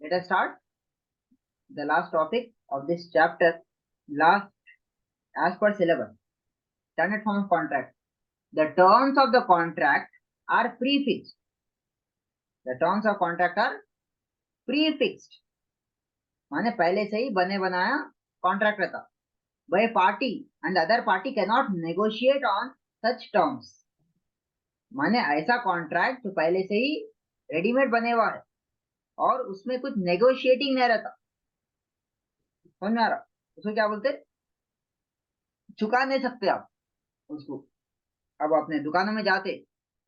Let us start the last topic of this chapter. Last, as per syllabus, standard form of contract. The terms of the contract are prefixed. The terms of contract are prefixed. माने पहले से ही बने बनाया contract रहता. By a party and the other party cannot negotiate on such terms. माने ऐसा contract जो पहले से ही रेडीमेड बने हुआ है और उसमें कुछ नेगोशिएटिंग नहीं रहता. समझ में आ रहा? उसको क्या बोलते? चुका नहीं सकते आप उसको. अब अपने दुकानों में जाते,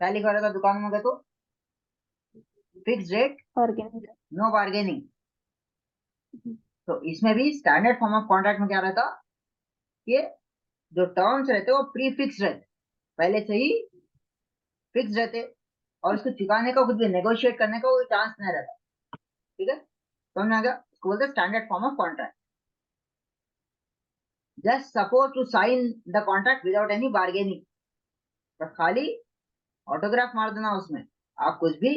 क्या लिखा रहता दुकानों में गए तो? Fix rate, no bargaining. तो इसमें भी स्टैंडर्ड फॉर्म ऑफ कॉन्ट्रैक्ट में क्या रहता कि जो टर्म्स रहते वो प्री फिक्स रहते, पहले से ही फिक्स रहते और उसको चुकाने का, कुछ भी नेगोशिएट करने का कोई चांस नहीं रहता. ठीक है, समझ में आ गया? उसको बोलते standard form of contract. Just suppose to sign the contract without any bargaining. बस खाली ऑटोग्राफ मार देना उसमें, आप कुछ भी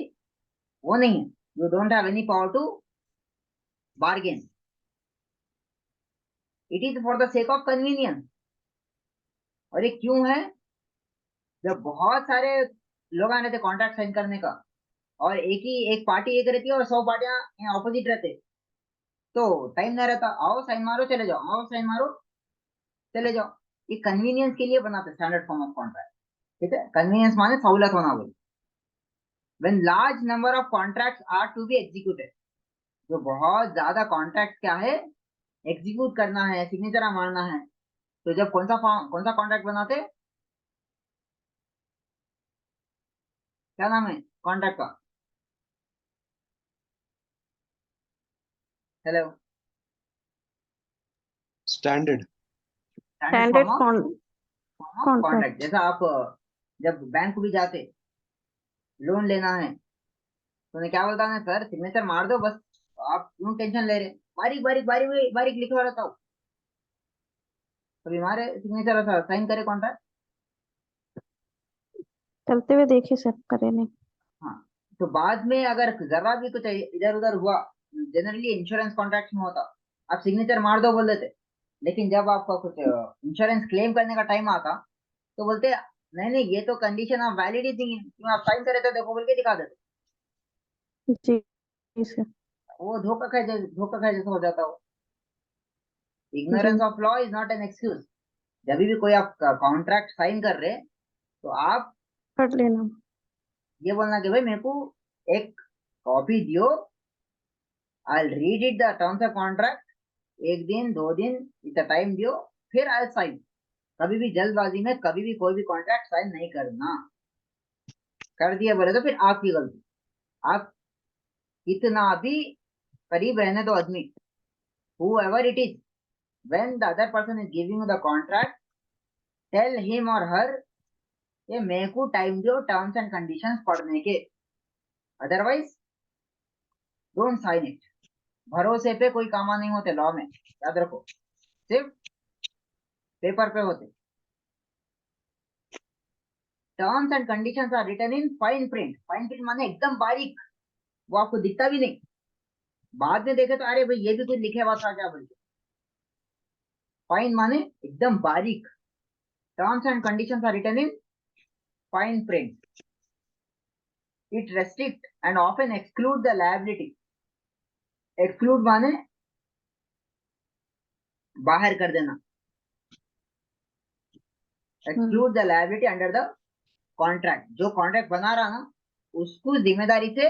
वो नहीं है. You don't have any power to bargain. It is for the sake of convenience. और ये क्यों है? जब बहुत सारे लोग आने थे कॉन्ट्रैक्ट साइन करने का और एक पार्टी एक रहती है और 100 पार्टियां ऑपोजिट रहते, तो टाइम नहीं रहता. आओ साइन मारो चले जाओ, आओ साइन मारो चले जाओ. ये कन्वीनियंस के लिए बनाते स्टैंडर्ड फॉर्म ऑफ कॉन्ट्रैक्ट. ठीक है, कन्वीनियंस माने सहूलत होना बोली. When large number of contracts are to be executed, जो बहुत ज्यादा कॉन्ट्रैक्ट क्या है एग्जीक्यूट करना है, सिग्नेचर मारना है, तो जब कौन सा कॉन्ट्रैक्ट बनाते? क्या नाम है कॉन्ट्रैक्ट का? Hello, standard standard form of contract. जैसा आप जब बैंक को भी जाते लोन लेना है तो उन्हें क्या बोलता है? सर सिग्नेचर मार दो बस, आप क्यों टेंशन ले रहे? बारीक बारीक बारीक बारीक लिखवा रहता हूँ, कभी हमारे सिग्नेचर साइन करे कॉन्ट्रैक्ट. चलते हुए देखे सब करे नहीं. हाँ, तो बाद में अगर जरा भी कुछ इधर उधर हुआ, जनरली इंश्योरेंस कॉन्ट्रैक्ट में होता, आप सिग्नेचर मार दो बोल देते. लेकिन जब आपका कुछ इंश्योरेंस क्लेम करने का टाइम आता तो बोलते नहीं नहीं ये तो कंडीशन ऑफ वैलिडिटी है, क्यों आप साइन करे थे देखो बोल के दिखा देते. जी सर. वो धोखा खाए जैसा हो जाता हो. Ignorance of law is not an excuse. जब भी कोई आप कॉन्ट्रैक्ट साइन कर रहे तो आप पढ़ लेना. ये बोलना कि भाई मेरे को एक कॉपी दियो, I read it the terms of contract. एक दिन 2 दिन इतना टाइम दियो, फिर आई साइन. कभी भी जल्दबाजी में कभी भी कोई भी कॉन्ट्रैक्ट साइन नहीं करना. कर दिया बोले तो फिर आपकी गलती. आप कितना भी करीब रहने दो आदमी, whoever it is, when the other person is giving you the contract, tell him or her ये मेरे को टाइम दो टर्म्स एंड कंडीशंस पढ़ने के, अदरवाइज डोंट साइन इट. भरोसे पे कोई काम नहीं होते लॉ में, याद रखो, सिर्फ पेपर पे होते. Terms and conditions are written in fine print. Fine print माने एकदम बारीक, वो आपको दिखता भी नहीं. बाद में देखे तो अरे भाई ये भी कुछ लिखे हुआ था क्या बोलते. फाइन माने एकदम बारीक. Terms and conditions are written in fine print. It restrict and often exclude the liability. Exclude माने बाहर कर देना. Exclude the liability under the contract. जो कॉन्ट्रैक्ट बना रहा ना उसको जिम्मेदारी से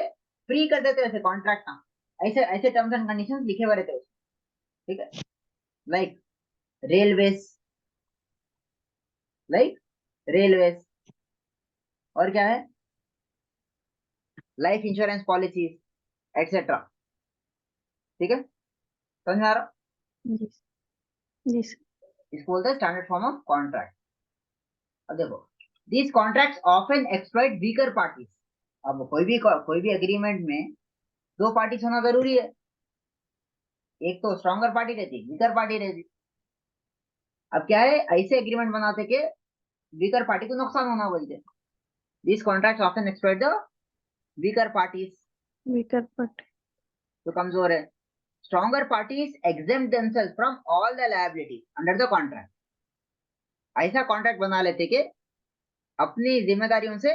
फ्री कर देते वैसे कॉन्ट्रैक्ट ना. ऐसे ऐसे टर्म्स एंड कंडीशंस लिखे हुए रहते. ठीक है, लाइक रेलवेज, और क्या है, लाइफ इंश्योरेंस पॉलिसीज एक्सेट्रा. ठीक है, समझ में आ रहा? जी सर. इसको बोलते हैं स्टैंडर्ड फॉर्म ऑफ कॉन्ट्रैक्ट. अब देखो, these contracts often exploit weaker parties. अब कोई भी एग्रीमेंट में 2 पार्टीज होना जरूरी है. एक तो स्ट्रॉन्गर पार्टी रहती, वीकर पार्टी रहती. अब क्या है, ऐसे एग्रीमेंट बनाते के वीकर पार्टी को नुकसान होना बोलते. This contract often exploit the weaker parties. Weaker party. तो कमजोर है। Stronger parties exempt themselves from all the liabilities under the contract। ऐसा कॉन्ट्रैक्ट बना लेते कि अपनी जिम्मेदारियों से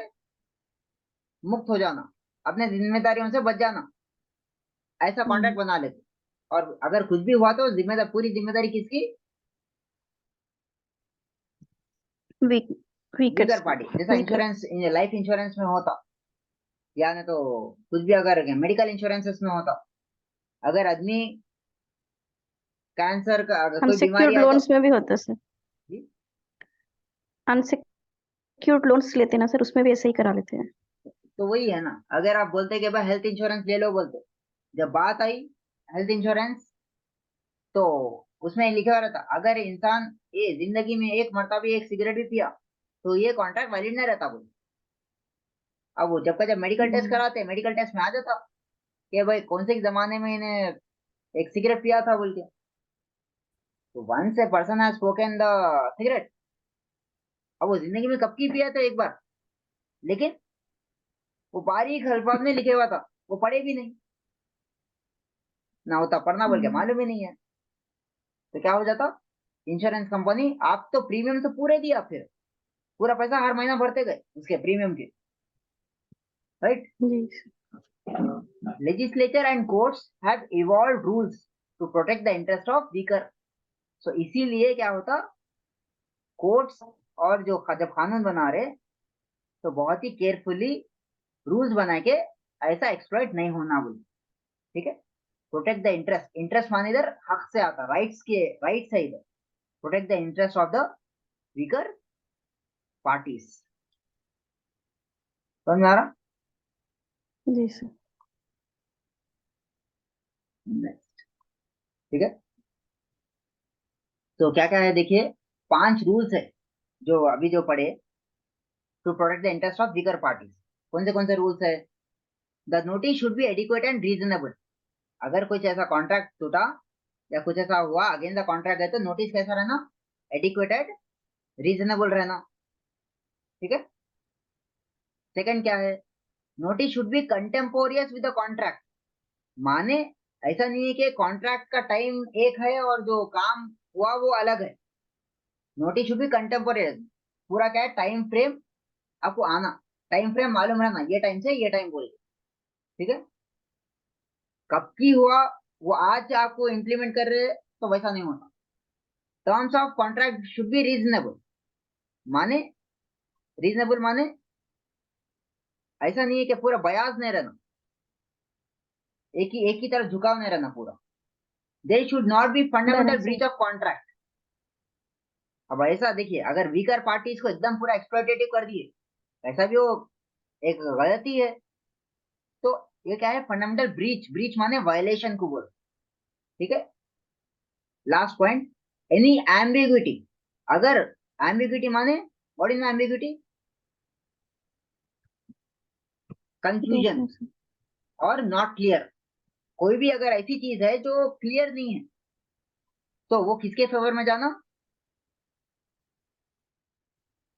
मुक्त हो जाना, अपने जिम्मेदारियों से बच जाना, ऐसा कॉन्ट्रैक्ट बना लेते। और अगर कुछ भी हुआ तो जिम्मेदार, पूरी जिम्मेदारी किसकी? Weak weaker weaker party. जैसा इंश्योरेंस, लाइफ इंश्योरेंस में होता, या नहीं तो कुछ भी अगर मेडिकल इंश्योरेंसेस में होता, अगर आदमी कैंसर का अगर कोई बीमारी अनसिक्योर्ड है तो लोन्स में भी होता है सर, जी? अनसिक्योर्ड लोन्स लेते हैं ना सर, उसमें भी ऐसे ही करा लेते हैं। तो वही है ना, अगर आप बोलते कि भाई हेल्थ इंश्योरेंस ले लो बोलते, जब बात आई हेल्थ इंश्योरेंस तो उसमें लिखा रहता अगर इंसान ये जिंदगी में एक मरतबा भी एक सिगरेट भी पिया तो ये कॉन्ट्रैक्ट वैलिड नहीं रहता बोल। अब वो जब मेडिकल टेस्ट कराते, मेडिकल टेस्ट में आ जाता कि भाई कौन से जमाने में इन्हें एक सिगरेट पिया था बोल के। तो once a person has spoken the cigarette, अब वो जिंदगी में कब की पिया था एक बार, लेकिन वो बारीक अल्फाज में लिखे हुआ था, वो पढ़े भी नहीं ना, होता पढ़ना बोल के मालूम ही नहीं है। तो क्या हो जाता, इंश्योरेंस कंपनी आप तो प्रीमियम तो पूरे दिया, फिर पूरा पैसा हर महीना भरते गए उसके प्रीमियम के, राइट। जी legislature and courts have evolved rules to protect the interest of weaker. So इसीलिए क्या होता, कोर्ट्स और जो जब कानून बना रहे तो बहुत ही केयरफुली रूल्स बना के ऐसा एक्सप्लॉइट नहीं होना बोले, ठीक है। प्रोटेक्ट द इंटरेस्ट, इंटरेस्ट माने इधर हक से आता, राइट्स के, राइट्स है इधर। Protect the interest of the weaker parties. समझ में आ रहा? जी सर। नेक्स्ट, ठीक है। तो क्या क्या है देखिए, 5 रूल्स है जो अभी जो पढ़े to protect the interest of weaker parties. कौन से रूल्स है? The notice should be adequate and reasonable. अगर कुछ ऐसा कॉन्ट्रैक्ट टूटा या कुछ ऐसा हुआ अगेंस्ट द कॉन्ट्रैक्ट है तो नोटिस कैसा रहना? एडिक्वेटेड, रीजनेबल रहना, ठीक है। सेकंड क्या है? Notice should be contemporaneous with the contract. माने ऐसा नहीं है कि कॉन्ट्रैक्ट का टाइम एक है और जो काम हुआ वो अलग है। नोटिस शुड बी कंटेम्पोरियस, पूरा क्या है, टाइम फ्रेम आपको आना, टाइम फ्रेम मालूम रहना, ये टाइम से ये टाइम बोल, ठीक है। कब की हुआ वो आज आपको इम्प्लीमेंट कर रहे हैं तो वैसा नहीं होता। Terms of contract should be reasonable. माने रीजनेबल माने ऐसा नहीं है कि पूरा बयाज नहीं रहना, एक ही तरफ झुकाव नहीं रहना पूरा। There should not be fundamental balance है। Breach of contract. अब ऐसा देखिए, अगर वीकर पार्टीज को एकदम पूरा एक्सप्लॉइटेटिव कर दिए, ऐसा भी वो एक गलती है। तो ये क्या है, फंडामेंटल ब्रीच, ब्रीच माने वायलेशन को बोल, ठीक है। Last point, any ambiguity. अगर एम्बिग्विटी माने what is ambiguity? Confusion confusion sir. और नॉट क्लियर। कोई भी अगर ऐसी चीज है जो क्लियर नहीं है तो वो किसके फेवर में जाना?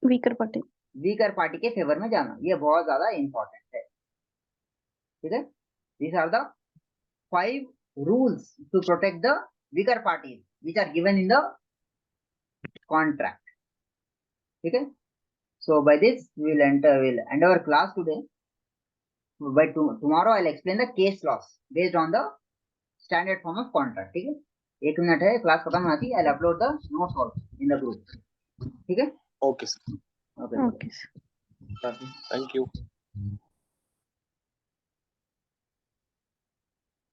Weaker party. वीकर पार्टी के फेवर में जाना। ये बहुत ज्यादा इंपॉर्टेंट है, ठीक है। These are the 5 rules to protect the weaker parties which are given in the contract, ठीक है। So by this we'll end our class today. By tomorrow I'll explain the case laws based on the standard form of contract, ठीक है। 1 minute है, class खत्म होती है, I'll upload the notes also in the group, ठीक है। Okay, sir. Okay, okay sir. Thank you.